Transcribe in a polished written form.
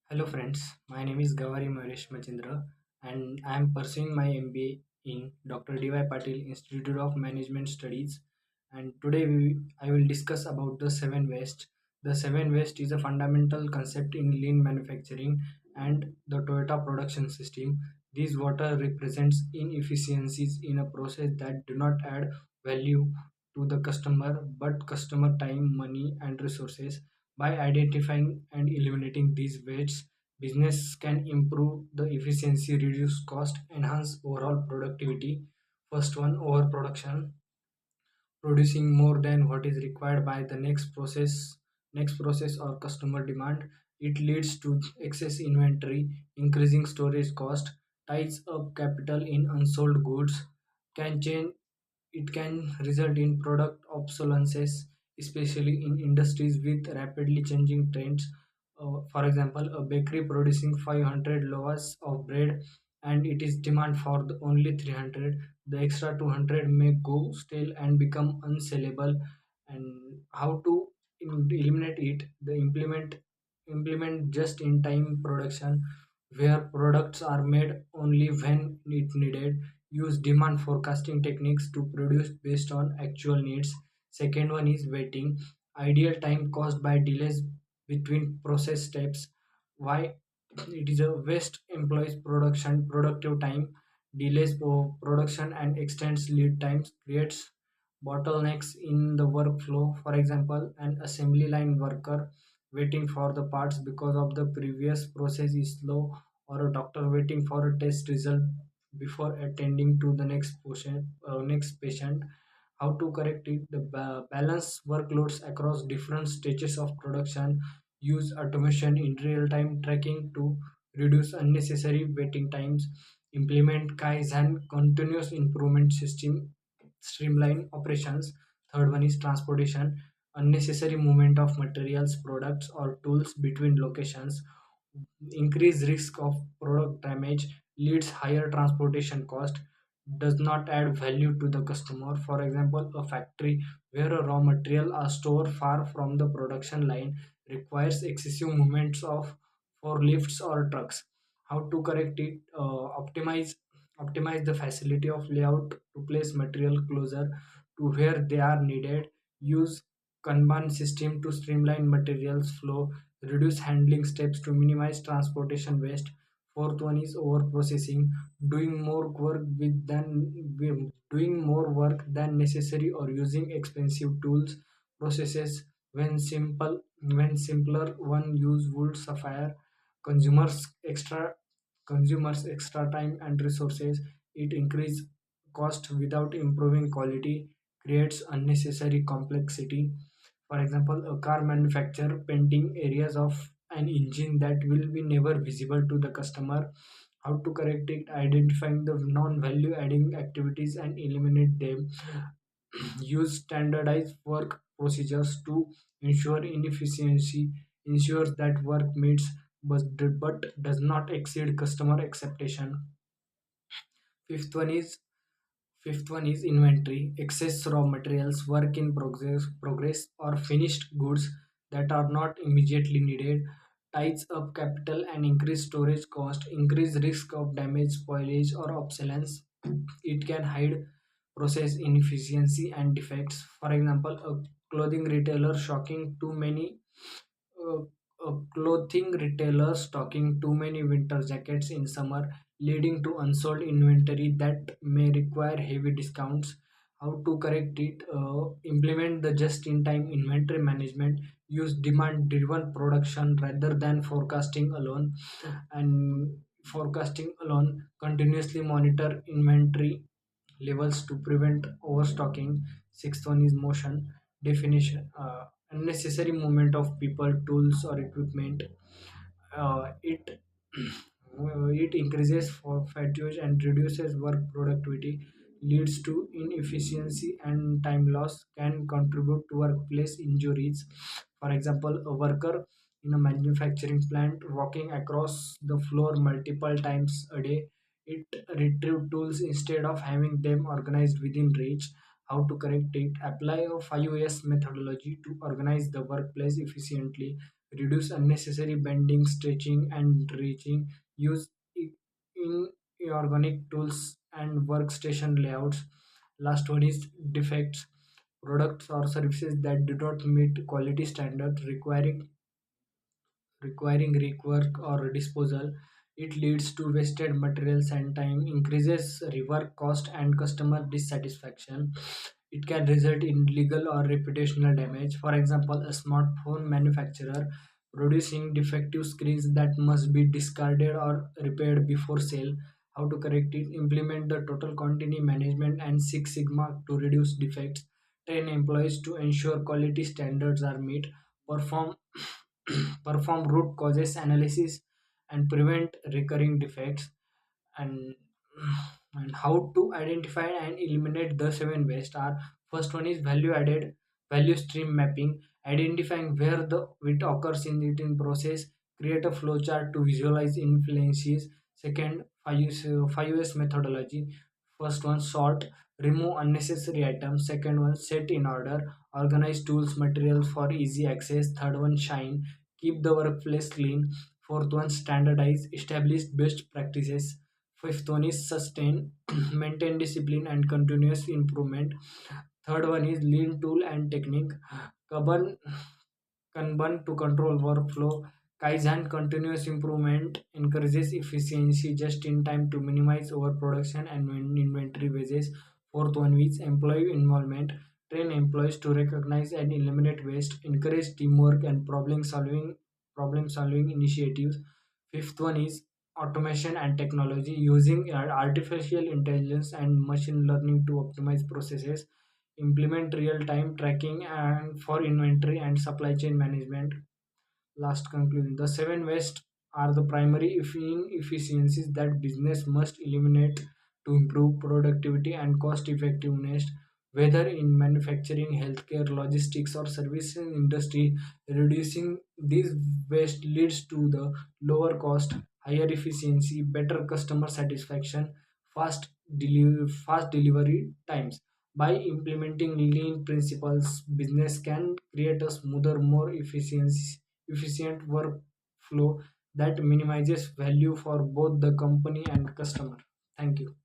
Hello friends, my name is Gavari Mahesh Machindra and I am pursuing my MBA in Dr. D.Y. Patil Institute of Management Studies, and today I will discuss about the 7 waste. The 7 waste is a fundamental concept in lean manufacturing and the Toyota production system. These water represents inefficiencies in a process that do not add value to the customer but customer time, money and resources. By identifying and eliminating these wastes, business can improve the efficiency, reduce cost, enhance overall productivity. First one, overproduction, producing more than what is required by the next process or customer demand. It leads to excess inventory, increasing storage cost, ties up capital in unsold goods, can change it can result in product obsolescence, especially in industries with rapidly changing trends. For example, a bakery producing 500 loaves of bread and it is demand for only 300. The extra 200 may go stale and become unsellable. And how to eliminate it? The implement just in time production, where products are made only when it needed. Use demand forecasting techniques to produce based on actual needs. Second one is waiting, ideal time caused by delays between process steps. Why it is a waste employees production productive time, delays for production and extends lead times, creates bottlenecks in the workflow. For example, an assembly line worker waiting for the parts because of the previous process is slow, or a doctor waiting for a test result before attending to the next patient. How to correct it? The balance workloads across different stages of production. Use automation in real time tracking to reduce unnecessary waiting times. Implement Kaizen continuous improvement system, streamline operations. Third one is transportation, unnecessary movement of materials, products or tools between locations, increase risk of product damage, leads higher transportation cost, does not add value to the customer. For example, a factory where a raw material are stored far from the production line requires excessive movements of for lifts or trucks. How to correct it? Optimize the facility of layout to place material closer to where they are needed. Use Kanban system to streamline materials flow, reduce handling steps to minimize transportation waste. Fourth one is over processing, doing more work doing more work than necessary or using expensive tools, processes. When simpler one use would suffice consumers extra consumers extra time and resources. It increase cost without improving quality, creates unnecessary complexity. For example, a car manufacturer painting areas of an engine that will be never visible to the customer. How to correct it? Identifying the non-value adding activities and eliminate them. Use standardized work procedures to ensure inefficiency, ensures that work meets but does not exceed customer expectation. Fifth one is Fifth one is inventory, excess raw materials, work in progress or finished goods that are not immediately needed, ties up capital and increase storage cost, increase risk of damage, spoilage or obsolescence. It can hide process inefficiency and defects. For example, a clothing retailer shocking too many uh, a clothing retailer stocking too many winter jackets in summer, leading to unsold inventory that may require heavy discounts. How to correct it? Implement the just-in-time inventory management. Use demand-driven production rather than forecasting alone. Continuously monitor inventory levels to prevent overstocking. Sixth one is motion definition. Unnecessary movement of people, tools, or equipment. It it increases for fatigue and reduces work productivity, leads to inefficiency and time loss, can contribute to workplace injuries. For example, a worker in a manufacturing plant walking across the floor multiple times a day, it retrieve tools instead of having them organized within reach. How to correct it? Apply a 5S methodology to organize the workplace efficiently. reduce unnecessary bending, stretching, and reaching, use in organic tools and workstation layouts. Last one is defects, products or services that do not meet quality standards requiring rework or disposal. It leads to wasted materials and time, increases rework cost and customer dissatisfaction. It can result in legal or reputational damage. For example, a smartphone manufacturer producing defective screens that must be discarded or repaired before sale. How to correct it? Implement the total quantity management and Six Sigma to reduce defects. Train employees to ensure quality standards are met. Perform perform root causes analysis and prevent recurring defects. and and how to identify and eliminate the seven waste are: first one is value stream mapping, identifying where the it occurs in the eating process, create a flowchart to visualize influences. Second, 5S methodology: first one sort, remove unnecessary items. Second one set in order, organize tools materials for easy access. Third one shine, keep the workplace clean. Fourth one standardize, establish best practices. Fifth one is sustain, maintain discipline and continuous improvement. Third one is lean tool and technique, Kanban, Kanban to control workflow. Kaizen continuous improvement encourages efficiency just in time to minimize overproduction and inventory wastes. Fourth one is employee involvement. Train employees to recognize and eliminate waste, encourage teamwork and problem solving initiatives. Fifth one is automation and technology, using artificial intelligence and machine learning to optimize processes, implement real-time tracking and for inventory and supply chain management. Last conclusion: the seven waste are the primary inefficiencies that business must eliminate to improve productivity and cost effectiveness. Whether in manufacturing, healthcare, logistics, or services industry, reducing these waste leads to the lower cost, higher efficiency, better customer satisfaction, fast delivery times. By implementing lean principles, business can create a smoother, more efficient workflow that minimizes value for both the company and customer. Thank you.